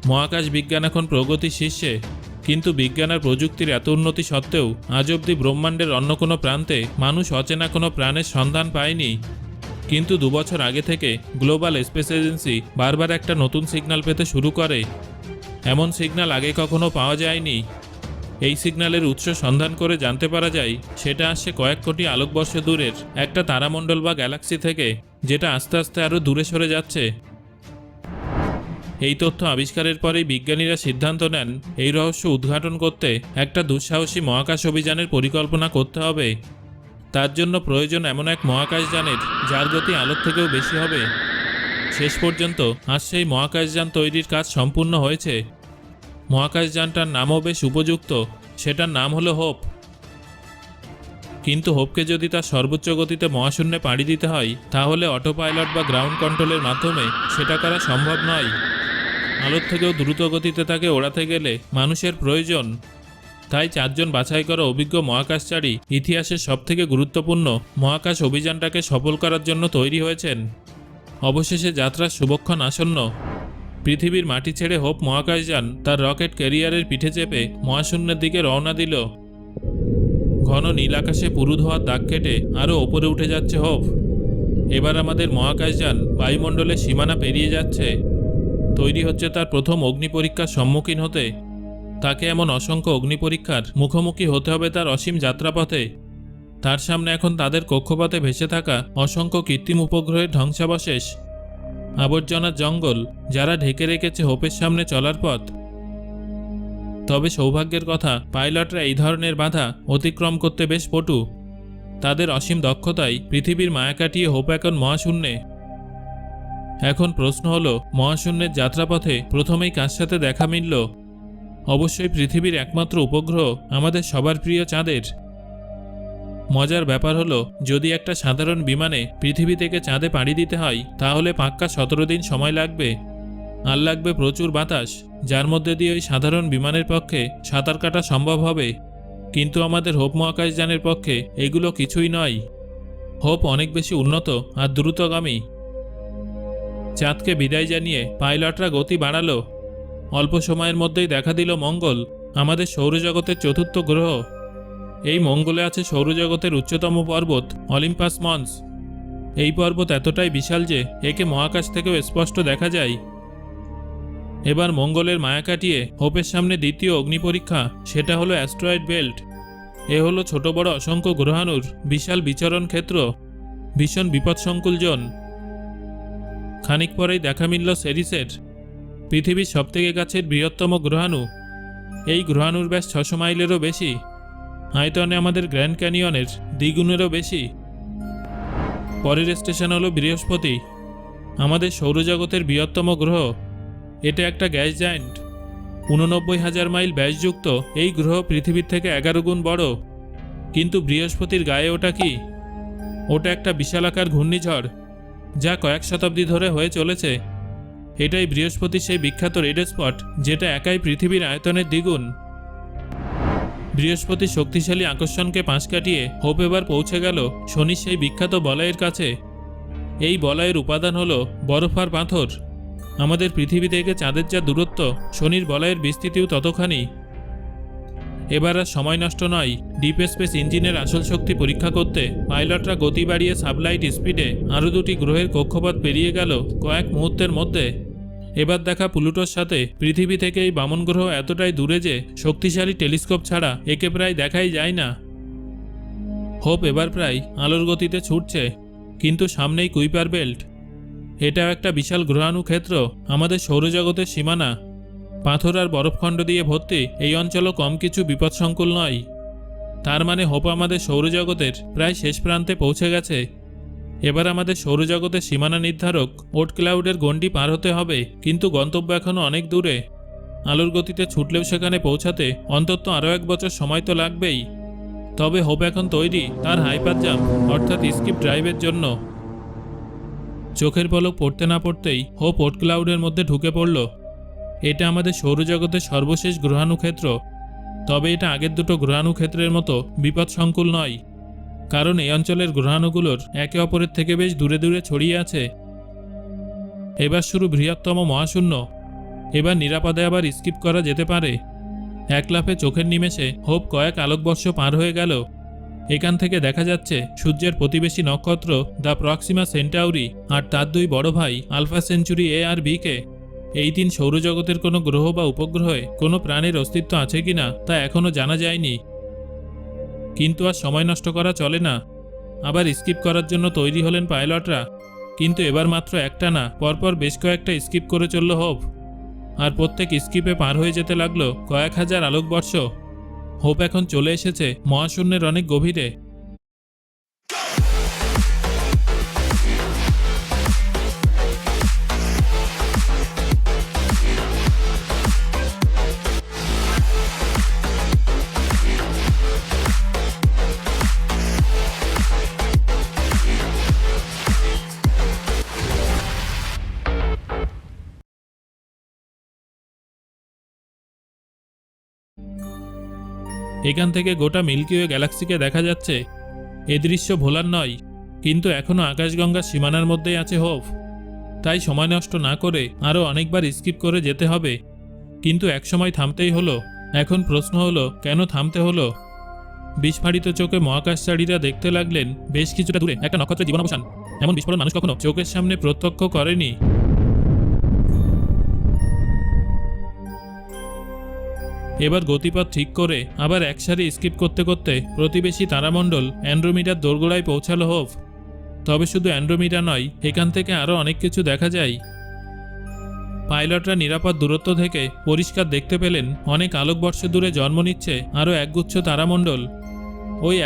মহাকাশ বিজ্ঞান এখন প্রগতির শীর্ষে, কিন্তু বিজ্ঞান আর প্রযুক্তির এত উন্নতি সত্ত্বেও আজ অবধি ব্রহ্মাণ্ডের অন্য কোনো প্রান্তে মানুষ অচেনা কোনো প্রাণের সন্ধান পায়নি। কিন্তু 2 বছর আগে থেকে গ্লোবাল স্পেস এজেন্সি বারবার একটা নতুন সিগন্যাল পেতে শুরু করে। এমন সিগন্যাল আগে কখনো পাওয়া যায়নি। এই সিগন্যালের উৎস সন্ধান করে জানতে পারা যায় সেটা আসছে কয়েক কোটি আলোকবর্ষ দূরের একটা তারামণ্ডল বা গ্যালাক্সি থেকে, যেটা আস্তে আস্তে আরও দূরে সরে যাচ্ছে। এই তথ্য আবিষ্কারের পরেই বিজ্ঞানীরা সিদ্ধান্ত নেন এই রহস্য উদ্ঘাটন করতে একটা দুঃসাহসী মহাকাশ অভিযানের পরিকল্পনা করতে হবে। তার জন্য প্রয়োজন এমন এক মহাকাশযানের যার গতি আলোর থেকেও বেশি হবে। শেষ পর্যন্ত আজ সেই মহাকাশযান তৈরির কাজ সম্পূর্ণ হয়েছে। মহাকাশযানটার নামও বেশ উপযুক্ত, সেটার নাম হলো হোপ। কিন্তু হোপকে যদি তার সর্বোচ্চ গতিতে মহাশূন্যে পাড়ি দিতে হয়, তাহলে অটো পাইলট বা গ্রাউন্ড কন্ট্রোলের মাধ্যমে সেটা করা সম্ভব নয়। আলোর থেকেও দ্রুত গতিতে তাকে ওড়াতে গেলে মানুষের প্রয়োজন। তাই 4 জন বাছাই করা অভিজ্ঞ মহাকাশচারী ইতিহাসের সবথেকে গুরুত্বপূর্ণ মহাকাশ অভিযানটাকে সফল করার জন্য তৈরি হয়েছেন। অবশেষে যাত্রার শুভক্ষণ আসন্ন। পৃথিবীর মাটি ছেড়ে হোপ মহাকাশযান তার রকেট ক্যারিয়ারের পিঠে চেপে মহাশূন্যের দিকে রওনা দিল। ঘন নীল আকাশে পুরু ধোয়ার দাগ কেটে আরও ওপরে উঠে যাচ্ছে হোপ। এবার আমাদের মহাকাশযান বায়ুমণ্ডলের সীমানা পেরিয়ে যাচ্ছে। তৈরি হচ্ছে তার প্রথম অগ্নিপরীক্ষার সম্মুখীন হতে। তাকে এমন অসংখ্য অগ্নিপরীক্ষার মুখোমুখি হতে হবে তার অসীম যাত্রাপথে। তার সামনে এখন তাদের কক্ষপথে ভেসে থাকা অসংখ্য কৃত্রিম উপগ্রহের ধ্বংসাবশেষ, আবর্জনার জঙ্গল, যারা ঢেকে রেখেছে হোপের সামনে চলার পথ। তবে সৌভাগ্যের কথা, পাইলটরা এই ধরনের বাধা অতিক্রম করতে বেশ পটু। তাদের অসীম দক্ষতায় পৃথিবীর মায়া কাটিয়ে হোপ এখন মহাশূন্যে। এখন প্রশ্ন হলো, মহাশূন্যের যাত্রাপথে প্রথমেই কার সাথে দেখা মিলল? অবশ্যই পৃথিবীর একমাত্র উপগ্রহ আমাদের সবার প্রিয় চাঁদের। মজার ব্যাপার হলো, যদি একটা সাধারণ বিমানে পৃথিবী থেকে চাঁদে পাড়ি দিতে হয়, তাহলে পাক্কা 17 দিন সময় লাগবে। আর লাগবে প্রচুর বাতাস, যার মধ্যে দিয়ে ওই সাধারণ বিমানের পক্ষে সাঁতার কাটা সম্ভব হবে। কিন্তু আমাদের হোপ মহাকাশযানের পক্ষে এগুলো কিছুই নয়। হোপ অনেক বেশি উন্নত আর দ্রুতগামী। চাঁদকে বিদায় জানিয়ে পাইলটরা গতি বাড়ালো। অল্প সময়ের মধ্যেই দেখা দিল মঙ্গল, আমাদের সৌরজগতের চতুর্থ গ্রহ। এই মঙ্গলে আছে সৌরজগতের উচ্চতম পর্বত অলিম্পাস মন্স। এই পর্বত এতটাই বিশাল যে একে মহাকাশ থেকেও স্পষ্ট দেখা যায়। এবার মঙ্গলের মায়া কাটিয়ে হোপের সামনে দ্বিতীয় অগ্নিপরীক্ষা, সেটা হলো অ্যাস্ট্রয়েড বেল্ট। এ হলো ছোট বড় অসংখ্য গ্রহাণুর বিশাল বিচরণ ক্ষেত্র, ভীষণ বিপদসংকুল জোন। খানিক পরেই দেখা মিলল সেরিসের, পৃথিবীর সবথেকে কাছের বৃহত্তম গ্রহাণু। এই গ্রহাণুর ব্যাস 600 মাইলেরও বেশি। আয়তনে আমাদের গ্র্যান্ড ক্যানিয়নের দ্বিগুণেরও বেশি। পরের স্টেশন হলো বৃহস্পতি, আমাদের সৌরজগতের বৃহত্তম গ্রহ। এটা একটা গ্যাস জায়ান্ট। 89,000 মাইল ব্যাসযুক্ত এই গ্রহ পৃথিবীর থেকে 11 গুণ বড়। কিন্তু বৃহস্পতির গায়ে ওটা কি? ওটা একটা বিশালাকার ঘূর্ণিঝড়, যা কয়েক শতাব্দী ধরে হয়ে চলেছে। এটাই বৃহস্পতির সেই বিখ্যাত রেড স্পট, যেটা একাই পৃথিবীর আয়তনের দ্বিগুণ। বৃহস্পতির শক্তিশালী আকর্ষণকে পাশ কাটিয়ে হোপ এবার পৌঁছে গেল শনির সেই বিখ্যাত বলয়ের কাছে। এই বলয়ের উপাদান হলো বরফ আর পাথর। আমাদের পৃথিবী থেকে চাঁদের যা দূরত্ব, শনির বলয়ের বিস্তৃতিও ততখানি। এবার আর সময় নষ্ট নয়। ডিপ স্পেস ইঞ্জিনের আসল শক্তি পরীক্ষা করতে পাইলটরা গতি বাড়িয়ে সাবলাইট স্পিডে আরও 2টি গ্রহের কক্ষপথ পেরিয়ে গেল কয়েক মুহূর্তের মধ্যে। এবার দেখা প্লুটোর সাথে পৃথিবী থেকে এই বামন গ্রহ এতটাই দূরে যে শক্তিশালী টেলিস্কোপ ছাড়া একে প্রায় দেখাই যায় না। হোপ এবার প্রায় আলোর গতিতে ছুটছে, কিন্তু সামনেই কুইপার বেল্ট। এটাও একটা বিশাল গ্রহাণু ক্ষেত্র, আমাদের সৌরজগতের সীমানা। পাথর আর বরফখণ্ড দিয়ে ভর্তি এই অঞ্চলও কম কিছু বিপদসংকুল নয়। তার মানে হোপ আমাদের সৌরজগতের প্রায় শেষ প্রান্তে পৌঁছে গেছে। এবার আমাদের সৌরজগতের সীমানা নির্ধারক ওট ক্লাউডের গণ্ডি পার হতে হবে, কিন্তু গন্তব্য এখনও অনেক দূরে। আলোর গতিতে ছুটলেও সেখানে পৌঁছাতে অন্তত আরও 1 বছর সময় তো লাগবেই। তবে হোপ এখন তৈরি তার হাইপার জাম্প অর্থাৎ স্কিপ ড্রাইভের জন্য। চোখের পলক পড়তে না পড়তেই হোপ ওট ক্লাউডের মধ্যে ঢুকে পড়ল। এটা আমাদের সৌরজগতের সর্বশেষ গ্রহাণু ক্ষেত্র। তবে এটা আগের দুটো গ্রহাণু ক্ষেত্রের মতো বিপদসংকুল নয়, কারণ এই অঞ্চলের গ্রহাণুগুলোর একে অপরের থেকে বেশ দূরে দূরে ছড়িয়ে আছে। এবার শুরু বৃহত্তম মহাশূন্য। এবার নিরাপদে আবার স্কিপ করা যেতে পারে। এক লাফে চোখের নিমেষে হোপ কয়েক আলোকবর্ষ পার হয়ে গেল। এখান থেকে দেখা যাচ্ছে সূর্যের প্রতিবেশী নক্ষত্র দ্য প্রক্সিমা সেন্টাউরি আর তার দুই বড় ভাই আলফা সেঞ্চুরি এ আর বি কে। এই দিন সৌরজগতের কোনো গ্রহ বা উপগ্রহে কোনো প্রাণের অস্তিত্ব আছে কিনা তা এখনও জানা যায়নি। কিন্তু আর সময় নষ্ট করা চলে না। আবার স্কিপ করার জন্য তৈরি হলেন পাইলটরা। কিন্তু এবার মাত্র একটা না, পরপর বেশ কয়েকটা স্কিপ করে চলল হোপ। আর প্রত্যেক স্কিপে পার হয়ে যেতে লাগলো কয়েক হাজার আলোকবর্ষ। হোপ এখন চলে এসেছে মহাশূন্যের অনেক গভীরে। এখান থেকে গোটা মিল্কি ওয়ে গ্যালাক্সিকে দেখা যাচ্ছে। এ দৃশ্য ভোলার নয়, কিন্তু এখনও আকাশগঙ্গার সীমানার মধ্যেই আছে হোপ। তাই সময় নষ্ট না করে আরও অনেকবার স্কিপ করে যেতে হবে। কিন্তু একসময় থামতেই হলো। এখন প্রশ্ন হলো, কেন থামতে হলো? বিস্ফারিত চোখে মহাকাশচারীরা দেখতে লাগলেন বেশ কিছুটা দূরে একটা নক্ষত্রের জীবনাবসান। এমন বিস্ফোরণ মানুষ কখনো চোখের সামনে প্রত্যক্ষ করেনি। এবার গতিপথ ঠিক করে আবার একসারি স্কিপ করতে করতে প্রতিবেশী তারামণ্ডল অ্যান্ড্রোমিডার দোরগোড়ায় পৌঁছালো হোপ। তবে শুধু অ্যান্ড্রোমিডা নয়, এখান থেকে আরও অনেক কিছু দেখা যায়। পাইলটরা নিরাপদ দূরত্ব থেকে পরিষ্কার দেখতে পেলেন অনেক আলোকবর্ষ দূরে জন্ম নিচ্ছে আরও একগুচ্ছ তারামণ্ডল। ওই